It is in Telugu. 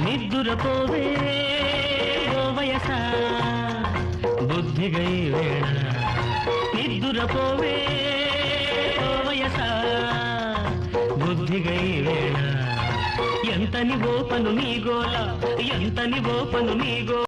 నిద్దురపోవే ఓ వయసా బుద్ధిగై వేళ నిద్దురపోవే ఓ వయసా బుద్ధిగై వేళ ఎంతని ఓపను నీ గోల ఎంతని ఓపను నీ గోల